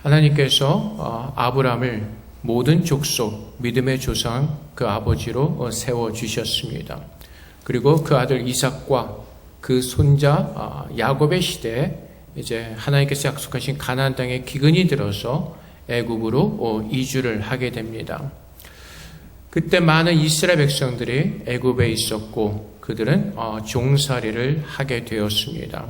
하나님께서 아브라함을 모든 족속, 믿음의 조상 그 아버지로 세워주셨습니다. 그리고 그 아들 이삭과 그 손자 야곱의 시대에 이제 하나님께서 약속하신 가나안 땅에 기근이 들어서 애굽으로 이주를 하게 됩니다. 그때 많은 이스라엘 백성들이 애굽에 있었고 그들은 종살이를 하게 되었습니다.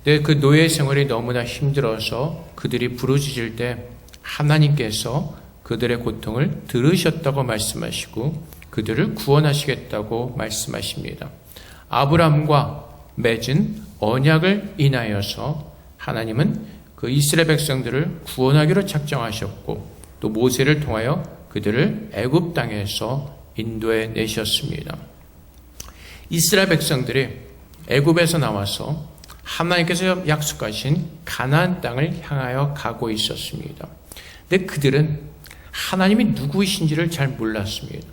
근데 그 노예 생활이 너무나 힘들어서 그들이 부르짖을 때 하나님께서 그들의 고통을 들으셨다고 말씀하시고 그들을 구원하시겠다고 말씀하십니다. 아브라함과 맺은 언약을 인하여서 하나님은 그 이스라엘 백성들을 구원하기로 작정하셨고 또 모세를 통하여 그들을 애굽 땅에서 인도해 내셨습니다. 이스라엘 백성들이 애굽에서 나와서 하나님께서 약속하신 가나안 땅을 향하여 가고 있었습니다. 근데 그들은 하나님이 누구이신지를 잘 몰랐습니다.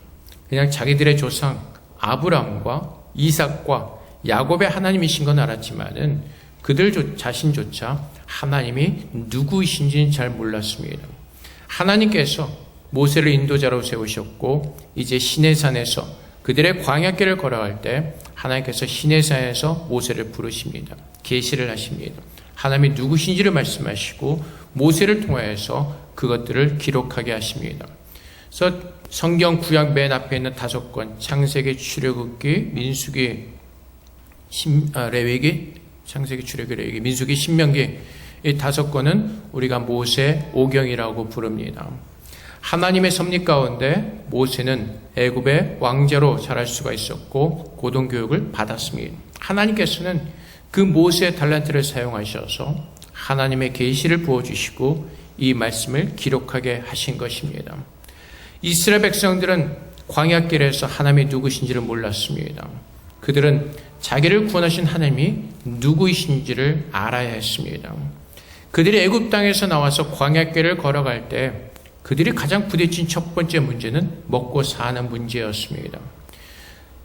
그냥 자기들의 조상 아브라함과 이삭과 야곱의 하나님이신 건 알았지만은 그들 자신조차 하나님이 누구이신지는 잘 몰랐습니다. 하나님께서 모세를 인도자로 세우셨고 이제 시내산에서 그들의 광야길을 걸어갈 때 하나님께서 시내산에서 모세를 부르십니다. 계시를 하십니다. 하나님이 누구신지를 말씀하시고 모세를 통하여서 그것들을 기록하게 하십니다. 그래서 성경 구약 맨 앞에 있는 5권 창세기, 출애굽기, 민수기, 레위기, 창세기, 출애굽기, 레위기, 민수기, 신명기 이 5권은 우리가 모세 오경이라고 부릅니다. 하나님의 섭리 가운데 모세는 애굽의 왕자로 자랄 수가 있었고 고등교육을 받았습니다. 하나님께서는 그 모세의 달란트를 사용하셔서 하나님의 계시를 부어주시고 이 말씀을 기록하게 하신 것입니다. 이스라엘 백성들은 광야길에서 하나님이 누구신지를 몰랐습니다. 그들은 자기를 구원하신 하나님이 누구이신지를 알아야 했습니다. 그들이 애굽 땅에서 나와서 광야길을 걸어갈 때 그들이 가장 부딪힌 첫 번째 문제는 먹고 사는 문제였습니다.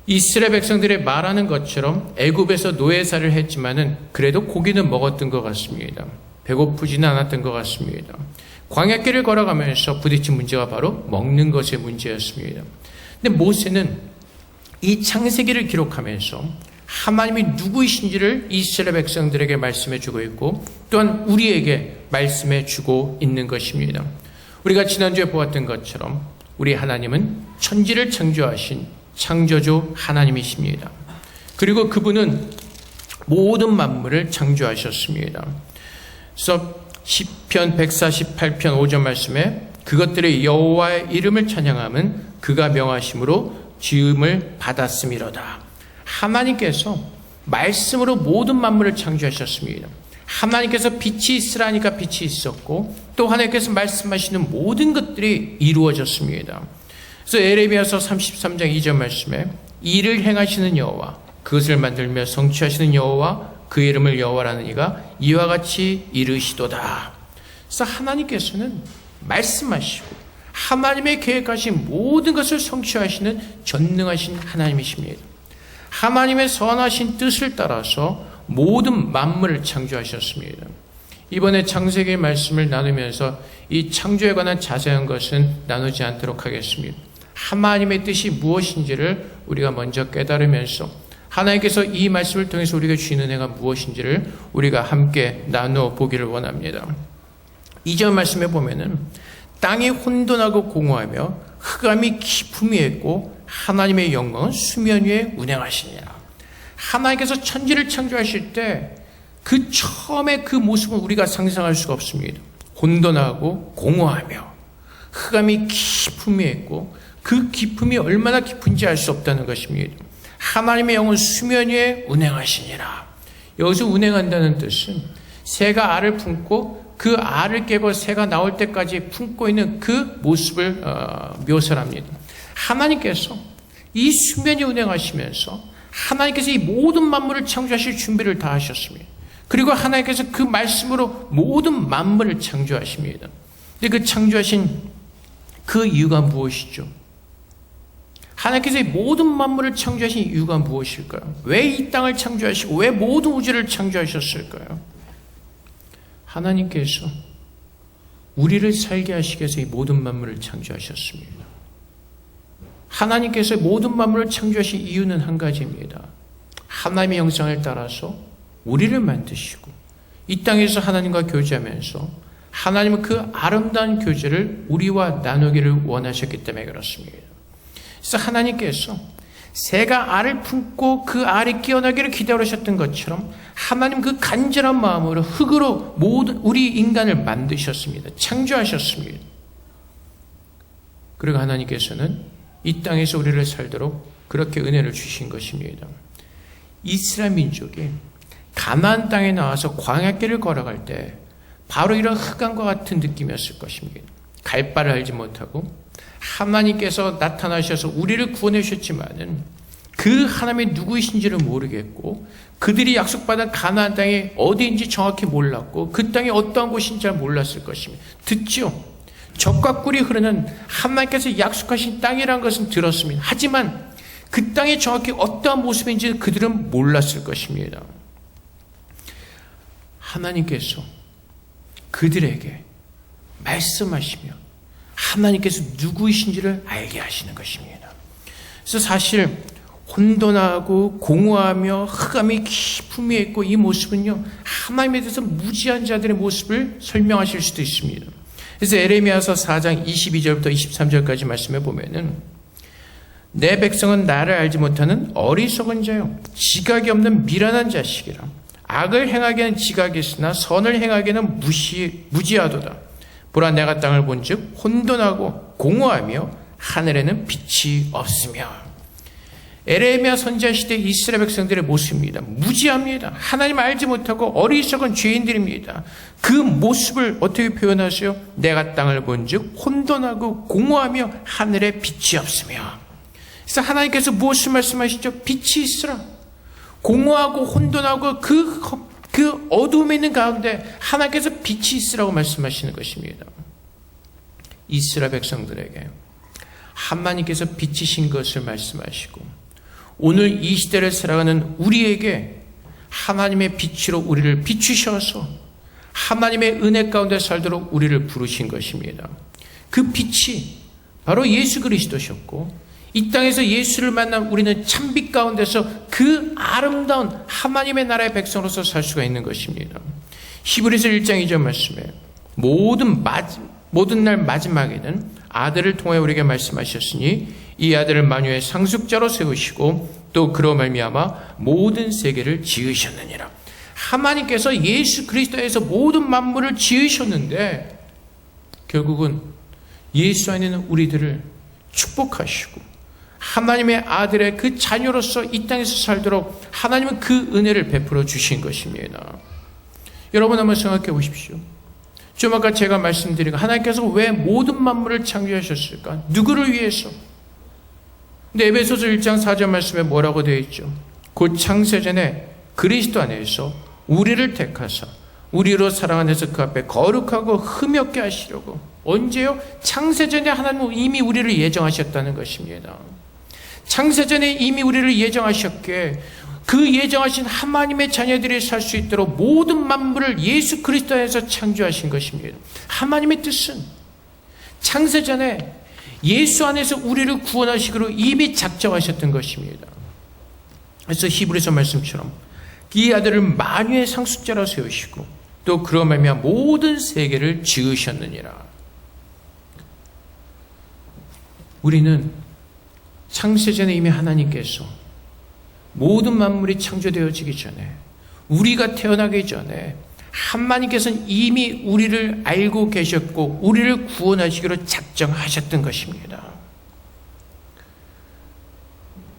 이스라엘 백성들이 말하는 것처럼 애굽에서 노예살을 했지만은 그래도 고기는 먹었던 것 같습니다. 배고프지는 않았던 것 같습니다. 광야길을 걸어가면서 부딪힌 문제가 바로 먹는 것의 문제였습니다. 근데 모세는 이 창세기를 기록하면서 하나님이 누구이신지를 이스라엘 백성들에게 말씀해 주고 있고 또한 우리에게 말씀해 주고 있는 것입니다. 우리가 지난주에 보았던 것처럼 우리 하나님은 천지를 창조하신 창조주 하나님이십니다. 그리고 그분은 모든 만물을 창조하셨습니다. 그래서 시편 148편 5절 말씀에 그것들의 여호와의 이름을 찬양함은 그가 명하심으로 지음을 받았음이로다. 하나님께서 말씀으로 모든 만물을 창조하셨습니다. 하나님께서 빛이 있으라니까 빛이 있었고 또 하나님께서 말씀하시는 모든 것들이 이루어졌습니다. 그래서 에레미야서 33장 2절 말씀에 이를 행하시는 여호와 그것을 만들며 성취하시는 여호와 그 이름을 여호와라는 이가 이와 같이 이르시도다. 그래서 하나님께서는 말씀하시고 하나님의 계획하신 모든 것을 성취하시는 전능하신 하나님이십니다. 하나님의 선하신 뜻을 따라서 모든 만물을 창조하셨습니다. 이번에 창세기 말씀을 나누면서 이 창조에 관한 자세한 것은 나누지 않도록 하겠습니다. 하나님의 뜻이 무엇인지를 우리가 먼저 깨달으면서 하나님께서 이 말씀을 통해서 우리가 주시는 은혜가 무엇인지를 우리가 함께 나누어 보기를 원합니다. 2절 말씀에 보면은 땅이 혼돈하고 공허하며 흑암이 깊음이 있고 하나님의 영광은 수면 위에 운행하시니라. 하나님께서 천지를 창조하실 때 그 처음에 그 모습은 우리가 상상할 수가 없습니다. 혼돈하고 공허하며 흑암이 깊음이 있고 그 깊음이 얼마나 깊은지 알 수 없다는 것입니다. 하나님의 영은 수면 위에 운행하시니라. 여기서 운행한다는 뜻은 새가 알을 품고 그 알을 깨고 새가 나올 때까지 품고 있는 그 모습을 묘사합니다. 하나님께서 이 수면이 운행하시면서 하나님께서 이 모든 만물을 창조하실 준비를 다 하셨습니다. 그리고 하나님께서 그 말씀으로 모든 만물을 창조하십니다. 근데 그 창조하신 그 이유가 무엇이죠? 하나님께서 이 모든 만물을 창조하신 이유가 무엇일까요? 왜 이 땅을 창조하시고 왜 모든 우주를 창조하셨을까요? 하나님께서 우리를 살게 하시기 위해서 이 모든 만물을 창조하셨습니다. 하나님께서 모든 만물을 창조하신 이유는 한 가지입니다. 하나님의 형상을 따라서 우리를 만드시고 이 땅에서 하나님과 교제하면서 하나님은 그 아름다운 교제를 우리와 나누기를 원하셨기 때문에 그렇습니다. 그래서 하나님께서 새가 알을 품고 그 알이 깨어나기를 기다리셨던 것처럼 하나님 그 간절한 마음으로 흙으로 모든 우리 인간을 만드셨습니다. 창조하셨습니다. 그리고 하나님께서는 이 땅에서 우리를 살도록 그렇게 은혜를 주신 것입니다. 이스라엘 민족이 가나안 땅에 나와서 광야길을 걸어갈 때 바로 이런 흑암과 같은 느낌이었을 것입니다. 갈 바를 알지 못하고 하나님께서 나타나셔서 우리를 구원해 주셨지만은 그 하나님이 누구이신지를 모르겠고 그들이 약속받은 가나안 땅이 어디인지 정확히 몰랐고 그 땅이 어떠한 곳인지 잘 몰랐을 것입니다. 듣죠? 젖과 꿀이 흐르는 하나님께서 약속하신 땅이라는 것은 들었습니다. 하지만 그 땅이 정확히 어떠한 모습인지 그들은 몰랐을 것입니다. 하나님께서 그들에게 말씀하시며 하나님께서 누구이신지를 알게 하시는 것입니다. 그래서 사실 혼돈하고 공허하며 흑암이 깊음이 있고 이 모습은요 하나님에 대해서 무지한 자들의 모습을 설명하실 수도 있습니다. 그래서 에레미야서 4장 22절부터 23절까지 말씀해 보면은 내 백성은 나를 알지 못하는 어리석은 자요 지각이 없는 미련한 자식이라 악을 행하기에는 지각이 있으나 선을 행하기에는 무지하도다. 보라 내가 땅을 본즉 혼돈하고 공허하며 하늘에는 빛이 없으며. 에레미야 선지자 시대 이스라엘 백성들의 모습입니다. 무지합니다. 하나님 알지 못하고 어리석은 죄인들입니다. 그 모습을 어떻게 표현하세요? 내가 땅을 본즉 혼돈하고 공허하며 하늘에 빛이 없으며. 그래서 하나님께서 무엇을 말씀하시죠? 빛이 있으라. 공허하고 혼돈하고 그 어두움에 있는 가운데 하나님께서 빛이 있으라고 말씀하시는 것입니다. 이스라엘 백성들에게 하나님께서 빛이신 것을 말씀하시고 오늘 이 시대를 살아가는 우리에게 하나님의 빛으로 우리를 비추셔서 하나님의 은혜 가운데 살도록 우리를 부르신 것입니다. 그 빛이 바로 예수 그리스도셨고 이 땅에서 예수를 만난 우리는 찬빛 가운데서 그 아름다운 하나님의 나라의 백성으로서 살 수가 있는 것입니다. 히브리서 1장 2절 말씀에 모든 날 마지막에는 아들을 통해 우리에게 말씀하셨으니 이 아들을 만유의 상속자로 세우시고 또 그로 말미암아 모든 세계를 지으셨느니라. 하나님께서 예수 그리스도에서 모든 만물을 지으셨는데 결국은 예수 안에 있는 우리들을 축복하시고 하나님의 아들의 그 자녀로서 이 땅에서 살도록 하나님은 그 은혜를 베풀어 주신 것입니다. 여러분 한번 생각해 보십시오. 좀 아까 제가 말씀드린 하나님께서 왜 모든 만물을 창조하셨을까? 누구를 위해서? 근데 에베소서 1장 4절 말씀에 뭐라고 되어 있죠? 곧 창세전에 그리스도 안에서 우리를 택하사 우리로 사랑 안에서 그 앞에 거룩하고 흠이 없게 하시려고. 언제요? 창세전에 하나님은 이미 우리를 예정하셨다는 것입니다. 창세전에 이미 우리를 예정하셨기에 그 예정하신 하나님의 자녀들이 살 수 있도록 모든 만물을 예수 그리스도 안에서 창조하신 것입니다. 하나님의 뜻은 창세전에 예수 안에서 우리를 구원하시기로 이미 작정하셨던 것입니다. 그래서 히브리서 말씀처럼 이 아들을 만유의 상속자로 세우시고 또 그로 말미암아 모든 세계를 지으셨느니라. 우리는 창세전에 이미 하나님께서 모든 만물이 창조되어지기 전에 우리가 태어나기 전에 하나님께서는 이미 우리를 알고 계셨고 우리를 구원하시기로 작정하셨던 것입니다.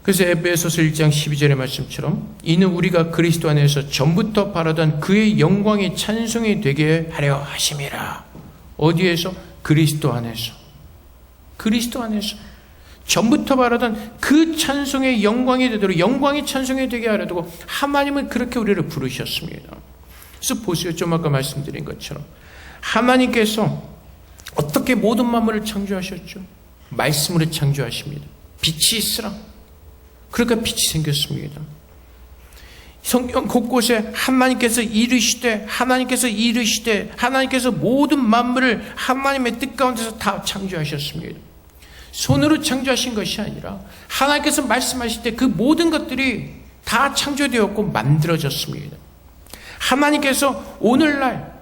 그래서 에베소서 1장 12절의 말씀처럼 이는 우리가 그리스도 안에서 전부터 바라던 그의 영광이 찬송이 되게 하려 하심이라. 어디에서? 그리스도 안에서. 그리스도 안에서 전부터 바라던 그 찬송의 영광이 되도록 영광이 찬송이 되게 하려고 하나님은 그렇게 우리를 부르셨습니다. 그래서 보세요. 좀 아까 말씀드린 것처럼 하나님께서 어떻게 모든 만물을 창조하셨죠? 말씀으로 창조하십니다. 빛이 있으라. 그러니까 빛이 생겼습니다. 성경 곳곳에 하나님께서 모든 만물을 하나님의 뜻 가운데서 다 창조하셨습니다. 손으로 창조하신 것이 아니라 하나님께서 말씀하실 때 그 모든 것들이 다 창조되었고 만들어졌습니다. 하나님께서 오늘날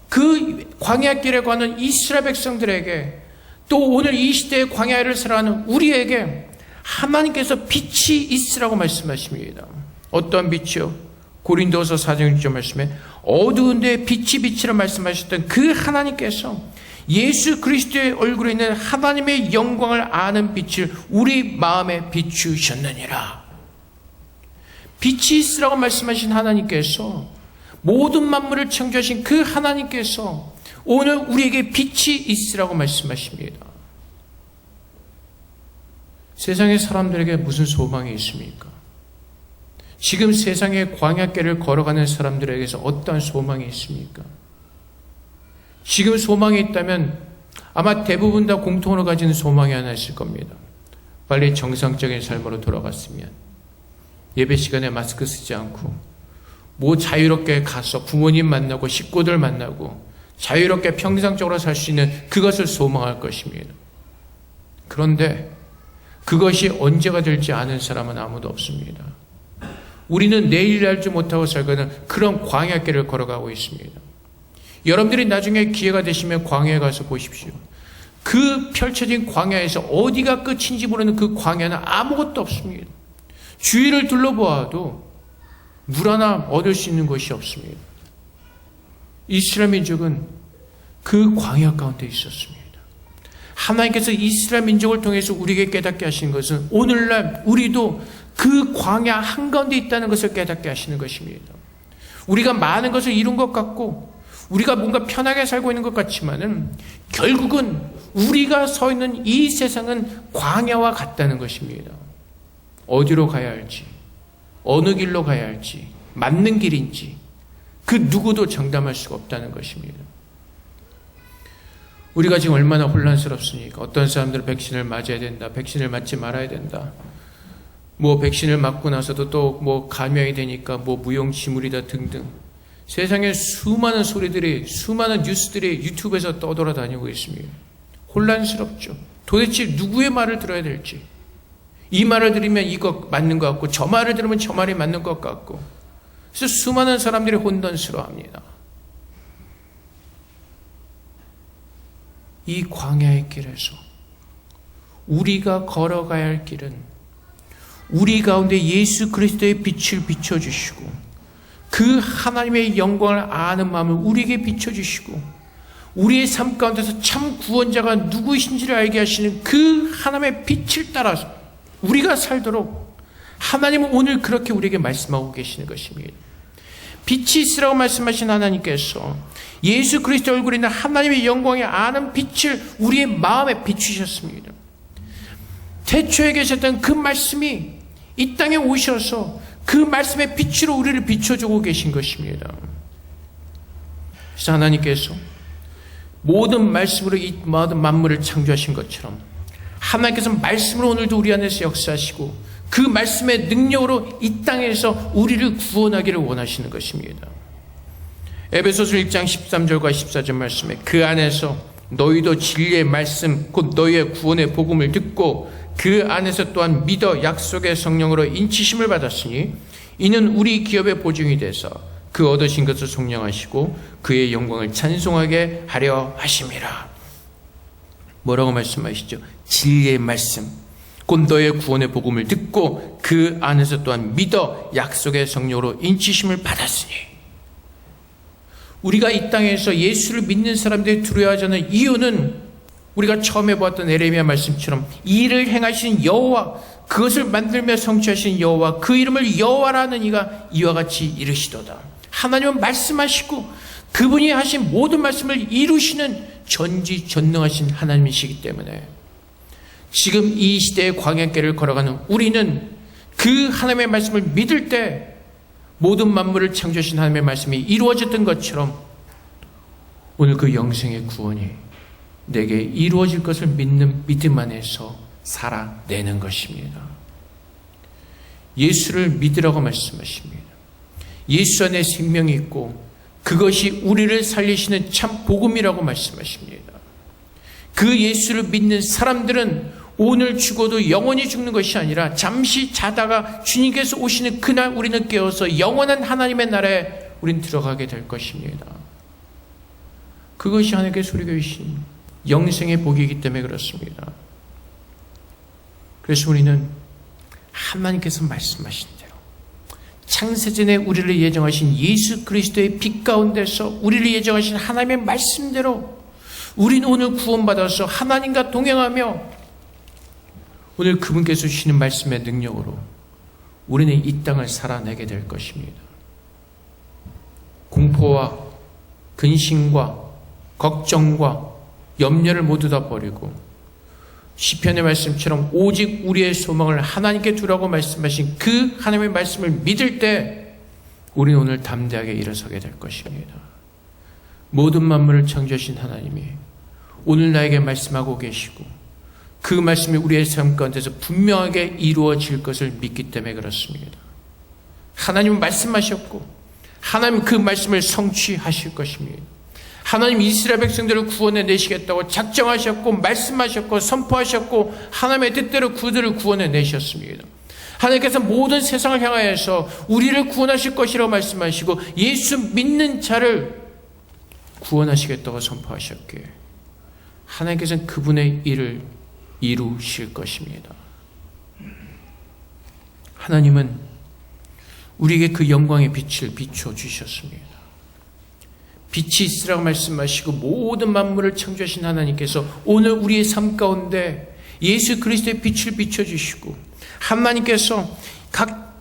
그 광야길에 가는 이스라엘 백성들에게, 또 오늘 이 시대의 광야를 살아가는 우리에게 하나님께서 빛이 있으라고 말씀하십니다. 어떠한 빛이요? 고린도서 4장 6절 말씀에 어두운 데에 빛이 빛이라 말씀하셨던 그 하나님께서 예수 그리스도의 얼굴에 있는 하나님의 영광을 아는 빛을 우리 마음에 비추셨느니라. 빛이 있으라고 말씀하신 하나님께서, 모든 만물을 창조하신 그 하나님께서 오늘 우리에게 빛이 있으라고 말씀하십니다. 세상의 사람들에게 무슨 소망이 있습니까? 지금 세상의 광야길을 걸어가는 사람들에게서 어떠한 소망이 있습니까? 지금 소망이 있다면 아마 대부분 다 공통으로 가진 소망이 하나 있을 겁니다. 빨리 정상적인 삶으로 돌아갔으면, 예배 시간에 마스크 쓰지 않고 자유롭게 가서 부모님 만나고 식구들 만나고 자유롭게 평상적으로 살 수 있는 그것을 소망할 것입니다. 그런데 그것이 언제가 될지 아는 사람은 아무도 없습니다. 우리는 내일 알지 못하고 살고는 그런 광야길을 걸어가고 있습니다. 여러분들이 나중에 기회가 되시면 광야에 가서 보십시오. 그 펼쳐진 광야에서 어디가 끝인지 모르는 그 광야는 아무것도 없습니다. 주위를 둘러보아도 물 하나 얻을 수 있는 것이 없습니다. 이스라엘 민족은 그 광야 가운데 있었습니다. 하나님께서 이스라엘 민족을 통해서 우리에게 깨닫게 하시는 것은 오늘날 우리도 그 광야 한가운데 있다는 것을 깨닫게 하시는 것입니다. 우리가 많은 것을 이룬 것 같고 우리가 뭔가 편하게 살고 있는 것 같지만은 결국은 우리가 서 있는 이 세상은 광야와 같다는 것입니다. 어디로 가야 할지, 어느 길로 가야 할지, 맞는 길인지 그 누구도 장담할 수가 없다는 것입니다. 우리가 지금 얼마나 혼란스럽습니까? 어떤 사람들은 백신을 맞아야 된다, 백신을 맞지 말아야 된다, 백신을 맞고 나서도 또 감염이 되니까 무용지물이다 등등. 세상에 수많은 소리들이, 수많은 뉴스들이 유튜브에서 떠돌아다니고 있습니다. 혼란스럽죠. 도대체 누구의 말을 들어야 될지, 이 말을 들으면 이거 맞는 것 같고 저 말을 들으면 저 말이 맞는 것 같고, 그래서 수많은 사람들이 혼돈스러워합니다. 이 광야의 길에서 우리가 걸어가야 할 길은 우리 가운데 예수 그리스도의 빛을 비춰주시고 그 하나님의 영광을 아는 마음을 우리에게 비춰주시고 우리의 삶 가운데서 참 구원자가 누구이신지를 알게 하시는 그 하나님의 빛을 따라서 우리가 살도록 하나님은 오늘 그렇게 우리에게 말씀하고 계시는 것입니다. 빛이 있으라고 말씀하신 하나님께서 예수 그리스도 얼굴에 있는 하나님의 영광에 아는 빛을 우리의 마음에 비추셨습니다. 태초에 계셨던 그 말씀이 이 땅에 오셔서 그 말씀의 빛으로 우리를 비춰주고 계신 것입니다. 그래서 하나님께서 모든 말씀으로 이 모든 만물을 창조하신 것처럼 하나님께서 말씀으로 오늘도 우리 안에서 역사하시고 그 말씀의 능력으로 이 땅에서 우리를 구원하기를 원하시는 것입니다. 에베소서 1장 13절과 14절 말씀에 그 안에서 너희도 진리의 말씀 곧 너희의 구원의 복음을 듣고 그 안에서 또한 믿어 약속의 성령으로 인치심을 받았으니 이는 우리 기업의 보증이 돼서 그 얻으신 것을 속량하시고 그의 영광을 찬송하게 하려 하심이라. 뭐라고 말씀하시죠? 진리의 말씀 곧 너의 구원의 복음을 듣고 그 안에서 또한 믿어 약속의 성령으로 인치심을 받았으니, 우리가 이 땅에서 예수를 믿는 사람들이 두려워하지 않는 이유는 우리가 처음에 보았던 에레미야 말씀처럼 이를 행하시는 여호와, 그것을 만들며 성취하신 여호와, 그 이름을 여호와라는 이가 이와 같이 이르시도다. 하나님은 말씀하시고 그분이 하신 모든 말씀을 이루시는 전지전능하신 하나님이시기 때문에 지금 이 시대의 광야길을 걸어가는 우리는 그 하나님의 말씀을 믿을 때 모든 만물을 창조하신 하나님의 말씀이 이루어졌던 것처럼 오늘 그 영생의 구원이 내게 이루어질 것을 믿는 믿음 안에서 살아내는 것입니다. 예수를 믿으라고 말씀하십니다. 예수 안에 생명이 있고 그것이 우리를 살리시는 참 복음이라고 말씀하십니다. 그 예수를 믿는 사람들은 오늘 죽어도 영원히 죽는 것이 아니라 잠시 자다가 주님께서 오시는 그날 우리는 깨어서 영원한 하나님의 나라에 우린 들어가게 될 것입니다. 그것이 하나님께 소리가 주신 영생의 복이기 때문에 그렇습니다. 그래서 우리는 하나님께서 말씀하신 대로 창세전에 우리를 예정하신 예수 그리스도의 빛 가운데서 우리를 예정하신 하나님의 말씀대로 우리는 오늘 구원받아서 하나님과 동행하며 오늘 그분께서 주시는 말씀의 능력으로 우리는 이 땅을 살아내게 될 것입니다. 공포와 근심과 걱정과 염려를 모두 다 버리고 시편의 말씀처럼 오직 우리의 소망을 하나님께 두라고 말씀하신 그 하나님의 말씀을 믿을 때 우리는 오늘 담대하게 일어서게 될 것입니다. 모든 만물을 창조하신 하나님이 오늘 나에게 말씀하고 계시고 그 말씀이 우리의 삶 가운데서 분명하게 이루어질 것을 믿기 때문에 그렇습니다. 하나님은 말씀하셨고 하나님 그 말씀을 성취하실 것입니다. 하나님 이스라엘 백성들을 구원해 내시겠다고 작정하셨고 말씀하셨고 선포하셨고 하나님의 뜻대로 그들을 구원해 내셨습니다. 하나님께서 모든 세상을 향하여서 우리를 구원하실 것이라고 말씀하시고 예수 믿는 자를 구원하시겠다고 선포하셨기에 하나님께서는 그분의 일을 이루실 것입니다. 하나님은 우리에게 그 영광의 빛을 비춰주셨습니다. 빛이 있으라고 말씀하시고 모든 만물을 창조하신 하나님께서 오늘 우리의 삶 가운데 예수 그리스도의 빛을 비춰주시고 하나님께서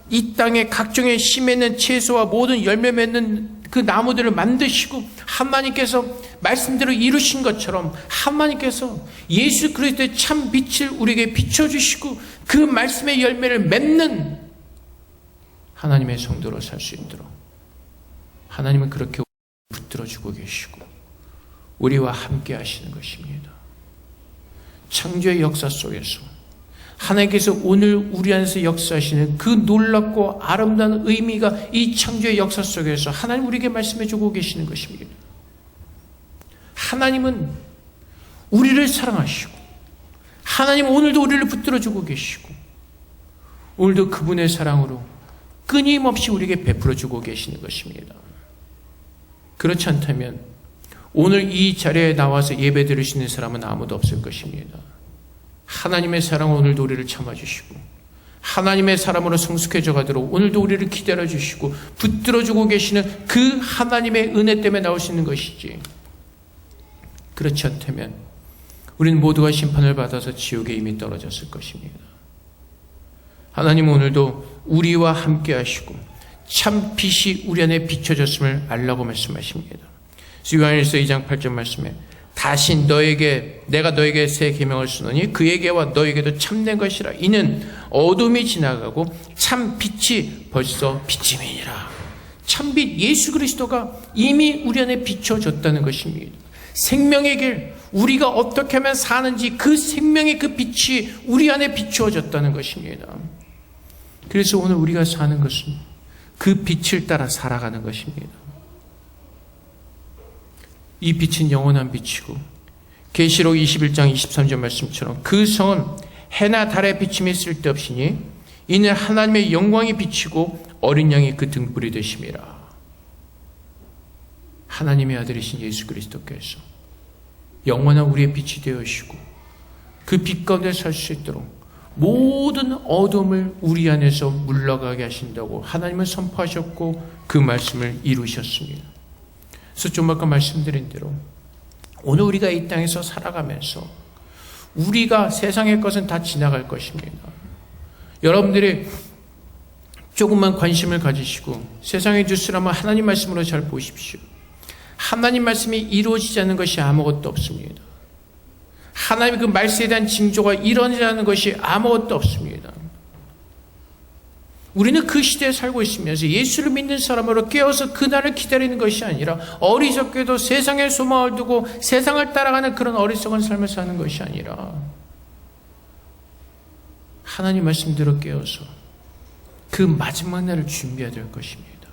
이 땅에 각종의 씨 맺는 채소와 모든 열매 맺는 그 나무들을 만드시고 하나님께서 말씀대로 이루신 것처럼 하나님께서 예수 그리스도의 참 빛을 우리에게 비춰주시고 그 말씀의 열매를 맺는 하나님의 성도로 살 수 있도록 하나님은 그렇게 붙들어주고 계시고 우리와 함께 하시는 것입니다. 창조의 역사 속에서 하나님께서 오늘 우리 안에서 역사하시는 그 놀랍고 아름다운 의미가 이 창조의 역사 속에서 하나님 우리에게 말씀해 주고 계시는 것입니다. 하나님은 우리를 사랑하시고 하나님 오늘도 우리를 붙들어주고 계시고 오늘도 그분의 사랑으로 끊임없이 우리에게 베풀어주고 계시는 것입니다. 그렇지 않다면 오늘 이 자리에 나와서 예배 드릴 수 있는 사람은 아무도 없을 것입니다. 하나님의 사랑은 오늘도 우리를 참아주시고 하나님의 사람으로 성숙해져 가도록 오늘도 우리를 기다려주시고 붙들어주고 계시는 그 하나님의 은혜 때문에 나올 수 있는 것이지 그렇지 않다면 우리는 모두가 심판을 받아서 지옥에 이미 떨어졌을 것입니다. 하나님은 오늘도 우리와 함께 하시고 참 빛이 우리 안에 비춰졌음을 알라고 말씀하십니다. 요한일서 2장 8절 말씀에 다시 내가 너에게 새 계명을 쓰노니 그에게와 너에게도 참된 것이라. 이는 어둠이 지나가고 참 빛이 벌써 비침이니라. 참빛 예수 그리스도가 이미 우리 안에 비춰졌다는 것입니다. 생명의 길, 우리가 어떻게 하면 사는지 그 생명의 그 빛이 우리 안에 비추어졌다는 것입니다. 그래서 오늘 우리가 사는 것은 그 빛을 따라 살아가는 것입니다. 이 빛은 영원한 빛이고 계시록 21장 23절 말씀처럼 그 성은 해나 달의 비침이 쓸데없으니 이는 하나님의 영광이 비치고 어린 양이 그 등불이 되심이라. 하나님의 아들이신 예수 그리스도께서 영원한 우리의 빛이 되어주시고 그 빛 가운데 살 수 있도록 모든 어둠을 우리 안에서 물러가게 하신다고 하나님은 선포하셨고 그 말씀을 이루셨습니다. 그래서 좀 아까 말씀드린 대로 오늘 우리가 이 땅에서 살아가면서 우리가 세상의 것은 다 지나갈 것입니다. 여러분들이 조금만 관심을 가지시고 세상의 뉴스를 한번 하나님 말씀으로 잘 보십시오. 하나님 말씀이 이루어지지 않는 것이 아무것도 없습니다. 하나님의 그 말씀에 대한 징조가 일어나는 것이 아무것도 없습니다. 우리는 그 시대에 살고 있으면서 예수를 믿는 사람으로 깨어서 그날을 기다리는 것이 아니라 어리석게도 세상의 소망을 두고 세상을 따라가는 그런 어리석은 삶을 사는 것이 아니라 하나님 말씀대로 깨어서 그 마지막 날을 준비해야 될 것입니다.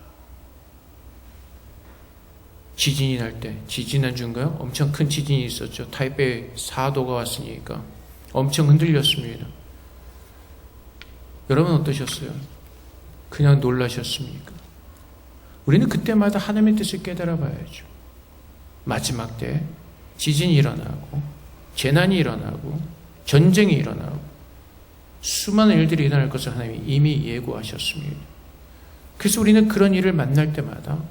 지진이 날 때, 지진 중가요? 엄청 큰 지진이 있었죠. 타이베이 4도가 왔으니까 엄청 흔들렸습니다. 여러분 어떠셨어요? 그냥 놀라셨습니까? 우리는 그때마다 하나님의 뜻을 깨달아 봐야죠. 마지막 때 지진이 일어나고 재난이 일어나고 전쟁이 일어나고 수많은 일들이 일어날 것을 하나님이 이미 예고하셨습니다. 그래서 우리는 그런 일을 만날 때마다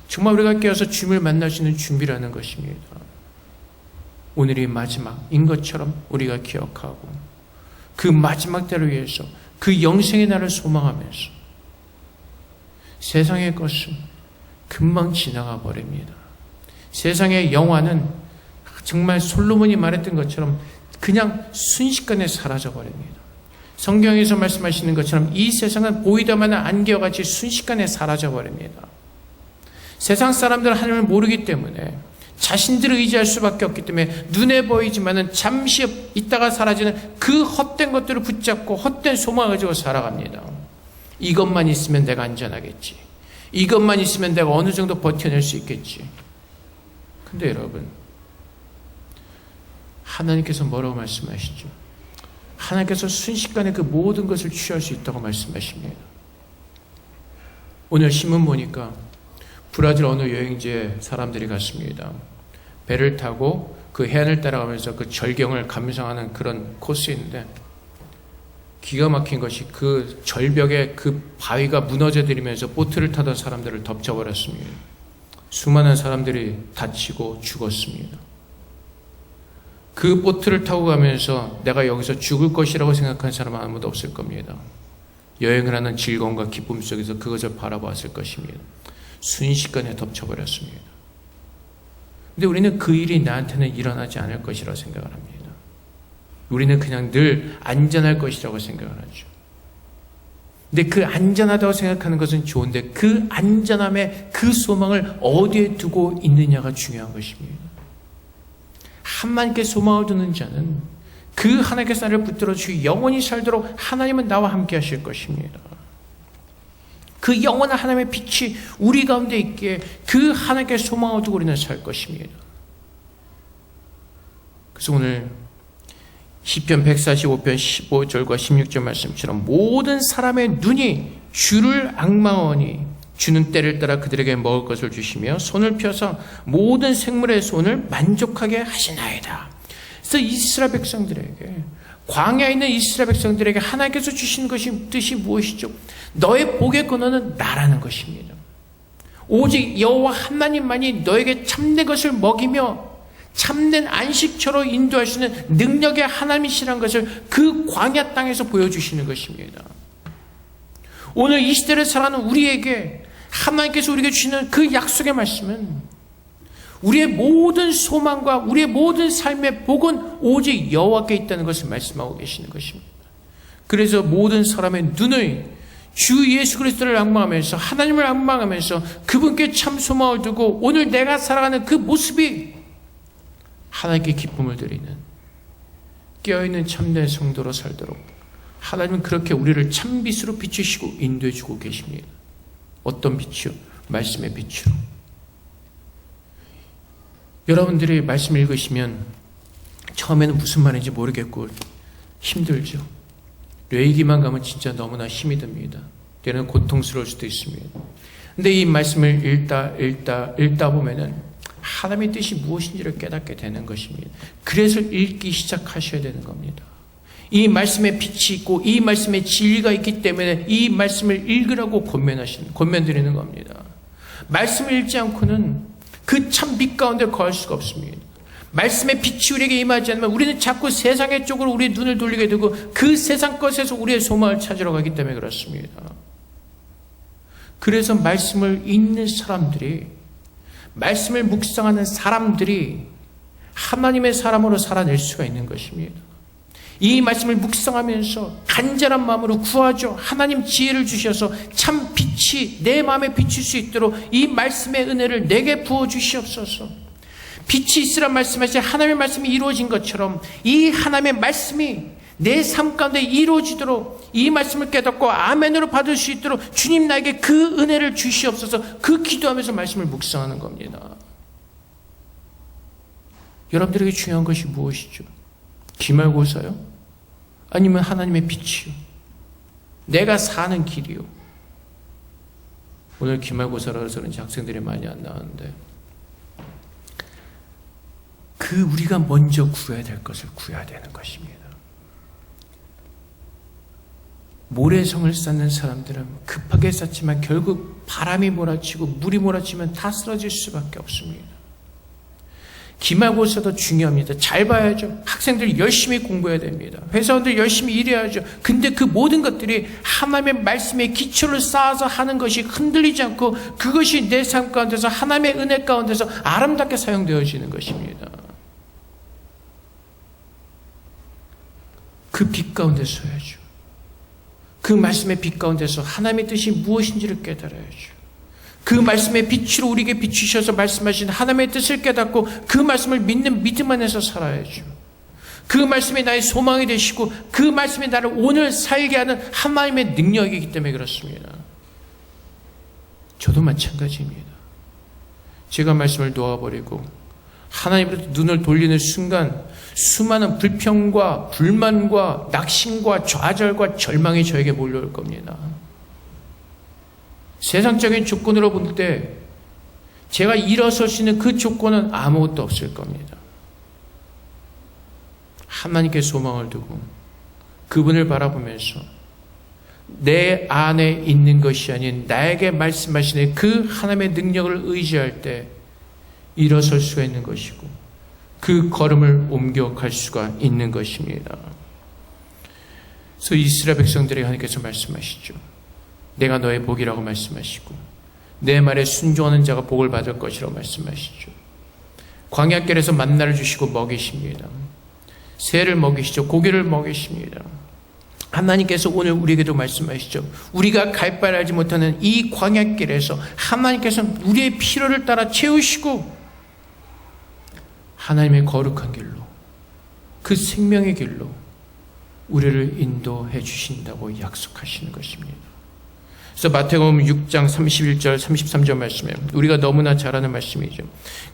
정말 우리가 깨어서 주님을 만날 수 있는 준비라는 것입니다. 오늘이 마지막인 것처럼 우리가 기억하고 그 마지막 때를 위해서 그 영생의 날을 소망하면서 세상의 것은 금방 지나가 버립니다. 세상의 영화는 정말 솔로몬이 말했던 것처럼 그냥 순식간에 사라져 버립니다. 성경에서 말씀하시는 것처럼 이 세상은 보이다마는 안개와같이 순식간에 사라져 버립니다. 세상 사람들은 하나님을 모르기 때문에 자신들을 의지할 수밖에 없기 때문에 눈에 보이지만은 잠시 있다가 사라지는 그 헛된 것들을 붙잡고 헛된 소망을 가지고 살아갑니다. 이것만 있으면 내가 안전하겠지. 이것만 있으면 내가 어느 정도 버텨낼 수 있겠지. 근데 여러분, 하나님께서 뭐라고 말씀하시죠? 하나님께서 순식간에 그 모든 것을 취할 수 있다고 말씀하십니다. 오늘 신문 보니까 브라질 어느 여행지에 사람들이 갔습니다. 배를 타고 그 해안을 따라가면서 그 절경을 감상하는 그런 코스인데 기가 막힌 것이 그 절벽에 그 바위가 무너져 내리면서 보트를 타던 사람들을 덮쳐버렸습니다. 수많은 사람들이 다치고 죽었습니다. 그 보트를 타고 가면서 내가 여기서 죽을 것이라고 생각한 사람은 아무도 없을 겁니다. 여행을 하는 즐거움과 기쁨 속에서 그것을 바라보았을 것입니다. 순식간에 덮쳐버렸습니다. 근데 우리는 그 일이 나한테는 일어나지 않을 것이라고 생각을 합니다. 우리는 그냥 늘 안전할 것이라고 생각을 하죠. 근데 그 안전하다고 생각하는 것은 좋은데 그 안전함에 그 소망을 어디에 두고 있느냐가 중요한 것입니다. 하나님께 소망을 두는 자는 그 하나님께서 나를 붙들어 주시 영원히 살도록 하나님은 나와 함께 하실 것입니다. 그 영원한 하나님의 빛이 우리 가운데 있기에 그 하나님께 소망을 두고 우리는 살 것입니다. 그래서 오늘 시편 145편 15절과 16절 말씀처럼 모든 사람의 눈이 주를 앙망하오니 주는 때를 따라 그들에게 먹을 것을 주시며 손을 펴서 모든 생물의 손을 만족하게 하시나이다. 그래서 이스라엘 백성들에게 광야에 있는 이스라엘 백성들에게 하나님께서 주신 것이 뜻이 무엇이죠? 너의 복의 근원은 나라는 것입니다. 오직 여호와 하나님만이 너에게 참된 것을 먹이며 참된 안식처로 인도할 수 있는 능력의 하나님이시라는 것을 그 광야 땅에서 보여주시는 것입니다. 오늘 이 시대를 살아가는 우리에게 하나님께서 우리에게 주시는 그 약속의 말씀은 우리의 모든 소망과 우리의 모든 삶의 복은 오직 여호와께 있다는 것을 말씀하고 계시는 것입니다. 그래서 모든 사람의 눈을 주 예수 그리스도를 앙망하면서 하나님을 앙망하면서 그분께 참 소망을 두고 오늘 내가 살아가는 그 모습이 하나님께 기쁨을 드리는 깨어있는 참된 성도로 살도록 하나님은 그렇게 우리를 참빛으로 비추시고 인도해 주고 계십니다. 어떤 빛이요? 말씀의 빛으로. 여러분들이 말씀 읽으시면 처음에는 무슨 말인지 모르겠고 힘들죠. 뇌기만 가면 진짜 너무나 힘이 듭니다. 때는 고통스러울 수도 있습니다. 근데 이 말씀을 읽다 보면은 하나님의 뜻이 무엇인지를 깨닫게 되는 것입니다. 그래서 읽기 시작하셔야 되는 겁니다. 이 말씀에 빛이 있고 이 말씀에 진리가 있기 때문에 이 말씀을 읽으라고 권면드리는 겁니다. 말씀을 읽지 않고는 그 참 빛 가운데 거할 수가 없습니다. 말씀의 빛이 우리에게 임하지 않으면 우리는 자꾸 세상의 쪽으로 우리의 눈을 돌리게 되고 그 세상 것에서 우리의 소망을 찾으러 가기 때문에 그렇습니다. 그래서 말씀을 읽는 사람들이, 말씀을 묵상하는 사람들이 하나님의 사람으로 살아낼 수가 있는 것입니다. 이 말씀을 묵상하면서 간절한 마음으로 구하죠. 하나님 지혜를 주셔서 참 빛이 내 마음에 비칠 수 있도록 이 말씀의 은혜를 내게 부어주시옵소서. 빛이 있으란 말씀하신 하나님의 말씀이 이루어진 것처럼 이 하나님의 말씀이 내 삶 가운데 이루어지도록 이 말씀을 깨닫고 아멘으로 받을 수 있도록 주님 나에게 그 은혜를 주시옵소서. 그 기도하면서 말씀을 묵상하는 겁니다. 여러분들에게 중요한 것이 무엇이죠? 기말고사요? 아니면 하나님의 빛이요? 내가 사는 길이요? 오늘 기말고사라고 해서 그런지 학생들이 많이 안 나왔는데, 우리가 먼저 구해야 될 것을 구해야 되는 것입니다. 모래성을 쌓는 사람들은 급하게 쌓지만 결국 바람이 몰아치고 물이 몰아치면 다 쓰러질 수밖에 없습니다. 기말고사도 중요합니다. 잘 봐야죠. 학생들 열심히 공부해야 됩니다. 회사원들 열심히 일해야죠. 근데 그 모든 것들이 하나님의 말씀의 기초를 쌓아서 하는 것이 흔들리지 않고 그것이 내 삶 가운데서 하나님의 은혜 가운데서 아름답게 사용되어지는 것입니다. 그 빛 가운데 서야죠. 그 말씀의 빛 가운데서 하나님의 뜻이 무엇인지를 깨달아야죠. 그 말씀의 빛으로 우리에게 비추셔서 말씀하신 하나님의 뜻을 깨닫고 그 말씀을 믿는 믿음 안에서 살아야죠. 그 말씀이 나의 소망이 되시고 그 말씀이 나를 오늘 살게 하는 하나님의 능력이기 때문에 그렇습니다. 저도 마찬가지입니다. 제가 말씀을 놓아버리고 하나님으로부터 눈을 돌리는 순간 수많은 불평과 불만과 낙심과 좌절과 절망이 저에게 몰려올 겁니다. 세상적인 조건으로 볼 때 제가 일어설 수 있는 그 조건은 아무것도 없을 겁니다. 하나님께 소망을 두고 그분을 바라보면서 내 안에 있는 것이 아닌 나에게 말씀하시는 그 하나님의 능력을 의지할 때 일어설 수가 있는 것이고 그 걸음을 옮겨갈 수가 있는 것입니다. 그래서 이스라엘 백성들에게 하나님께서 말씀하시죠. 내가 너의 복이라고 말씀하시고 내 말에 순종하는 자가 복을 받을 것이라고 말씀하시죠. 광야길에서 만나를 주시고 먹이십니다. 새를 먹이시죠. 고기를 먹이십니다. 하나님께서 오늘 우리에게도 말씀하시죠. 우리가 갈 바를 알지 못하는 이 광야길에서 하나님께서 우리의 필요를 따라 채우시고 하나님의 거룩한 길로 그 생명의 길로 우리를 인도해 주신다고 약속하시는 것입니다. 그래서 마태복음 6장 31절 33절 말씀에 우리가 너무나 잘 아는 말씀이죠.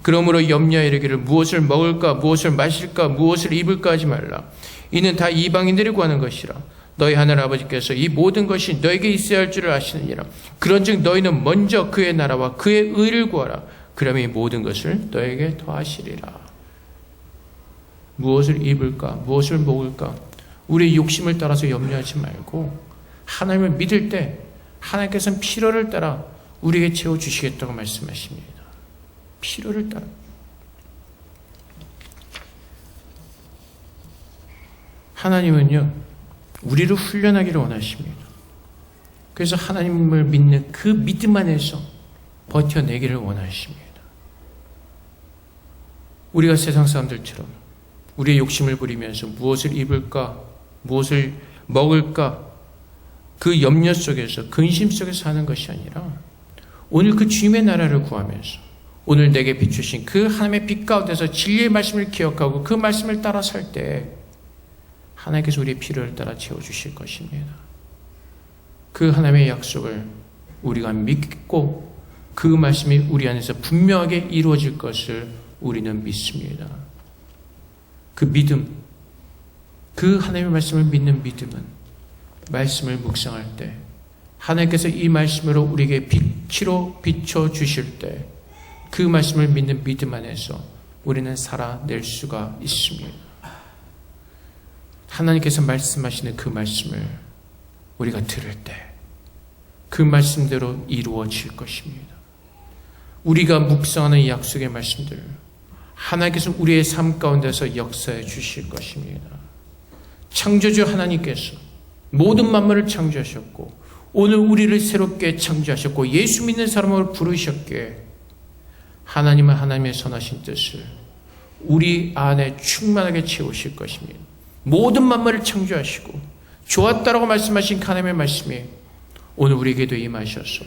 그러므로 염려에 이르기를 무엇을 먹을까 무엇을 마실까 무엇을 입을까 하지 말라. 이는 다 이방인들이 구하는 것이라. 너희 하늘 아버지께서 이 모든 것이 너에게 있어야 할 줄을 아시느니라. 그런즉 너희는 먼저 그의 나라와 그의 의를 구하라. 그러면 이 모든 것을 너에게 더하시리라. 무엇을 입을까 무엇을 먹을까 우리의 욕심을 따라서 염려하지 말고 하나님을 믿을 때 하나님께서는 필요를 따라 우리에게 채워주시겠다고 말씀하십니다. 필요를 따라. 하나님은요 우리를 훈련하기를 원하십니다. 그래서 하나님을 믿는 그 믿음 안에서 버텨내기를 원하십니다. 우리가 세상 사람들처럼 우리의 욕심을 부리면서 무엇을 입을까 무엇을 먹을까 그 염려 속에서 근심 속에서 하는 것이 아니라 오늘 그 주님의 나라를 구하면서 오늘 내게 비추신 그 하나님의 빛 가운데서 진리의 말씀을 기억하고 그 말씀을 따라 살 때 하나님께서 우리의 필요를 따라 채워주실 것입니다. 그 하나님의 약속을 우리가 믿고 그 말씀이 우리 안에서 분명하게 이루어질 것을 우리는 믿습니다. 그 믿음, 그 하나님의 말씀을 믿는 믿음은 말씀을 묵상할 때 하나님께서 이 말씀으로 우리에게 빛으로 비춰주실 때 그 말씀을 믿는 믿음 안에서 우리는 살아낼 수가 있습니다. 하나님께서 말씀하시는 그 말씀을 우리가 들을 때 그 말씀대로 이루어질 것입니다. 우리가 묵상하는 이 약속의 말씀들 하나님께서 우리의 삶 가운데서 역사해 주실 것입니다. 창조주 하나님께서 모든 만물을 창조하셨고 오늘 우리를 새롭게 창조하셨고 예수 믿는 사람으로 부르셨기에 하나님은 하나님의 선하신 뜻을 우리 안에 충만하게 채우실 것입니다. 모든 만물을 창조하시고 좋았다라고 말씀하신 하나님의 말씀이 오늘 우리에게도 임하셔서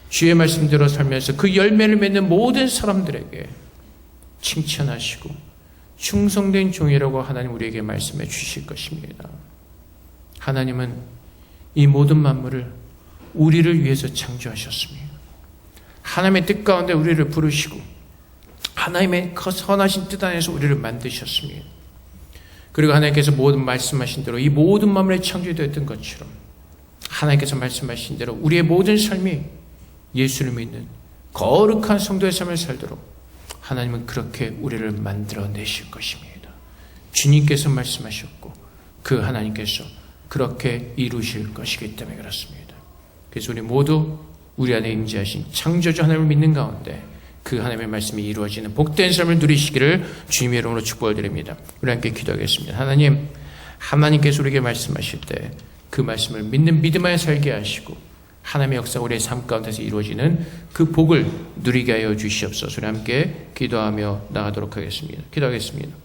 주의 말씀대로 살면서 그 열매를 맺는 모든 사람들에게 칭찬하시고 충성된 종이라고 하나님 우리에게 말씀해 주실 것입니다. 하나님은 이 모든 만물을 우리를 위해서 창조하셨습니다. 하나님의 뜻 가운데 우리를 부르시고 하나님의 그 선하신 뜻 안에서 우리를 만드셨습니다. 그리고 하나님께서 모든 말씀하신 대로 이 모든 만물에 창조되었던 것처럼 하나님께서 말씀하신 대로 우리의 모든 삶이 예수를 믿는 거룩한 성도의 삶을 살도록 하나님은 그렇게 우리를 만들어내실 것입니다. 주님께서 말씀하셨고 그 하나님께서 그렇게 이루실 것이기 때문에 그렇습니다. 그래서 우리 모두 우리 안에 임재하신 창조주 하나님을 믿는 가운데 그 하나님의 말씀이 이루어지는 복된 삶을 누리시기를 주님의 이름으로 축복을 드립니다. 우리 함께 기도하겠습니다. 하나님, 하나님께서 우리에게 말씀하실 때 그 말씀을 믿는 믿음 안에 살게 하시고 하나님의 역사가 우리의 삶 가운데서 이루어지는 그 복을 누리게 하여 주시옵소서. 우리 함께 기도하며 나가도록 하겠습니다. 기도하겠습니다.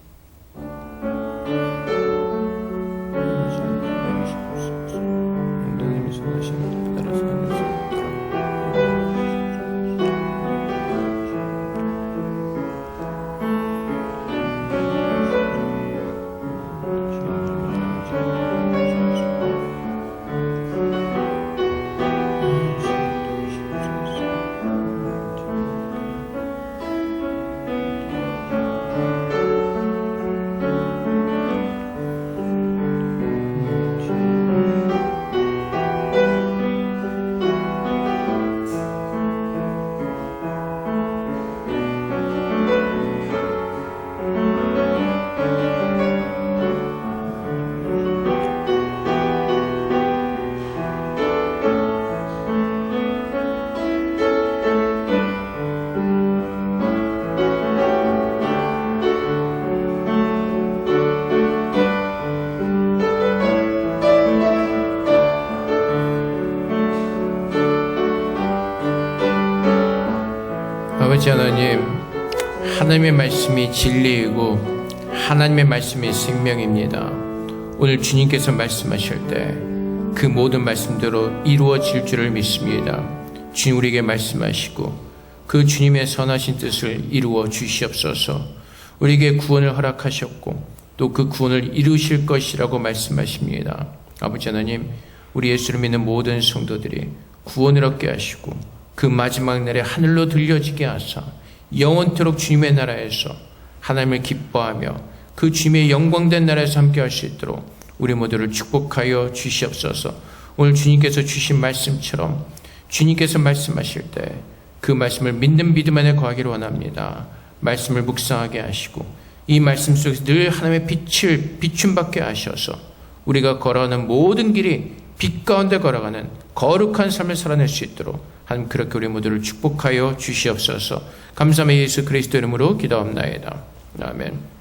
아버지 하나님, 하나님의 말씀이 진리이고 하나님의 말씀이 생명입니다. 오늘 주님께서 말씀하실 때 그 모든 말씀대로 이루어질 줄을 믿습니다. 주님 우리에게 말씀하시고 그 주님의 선하신 뜻을 이루어 주시옵소서. 우리에게 구원을 허락하셨고 또 그 구원을 이루실 것이라고 말씀하십니다. 아버지 하나님, 우리 예수를 믿는 모든 성도들이 구원을 얻게 하시고 그 마지막 날에 하늘로 들려지게 하사 영원토록 주님의 나라에서 하나님을 기뻐하며 그 주님의 영광된 나라에서 함께 할 수 있도록 우리 모두를 축복하여 주시옵소서. 오늘 주님께서 주신 말씀처럼 주님께서 말씀하실 때 그 말씀을 믿는 믿음 안에 거하기를 원합니다. 말씀을 묵상하게 하시고 이 말씀 속에서 늘 하나님의 빛을 비춤받게 하셔서 우리가 걸어가는 모든 길이 빛 가운데 걸어가는 거룩한 삶을 살아낼 수 있도록 하나님 그렇게 우리 모두를 축복하여 주시옵소서. 감사함의 예수 그리스도 이름으로 기도합나이다. 아멘.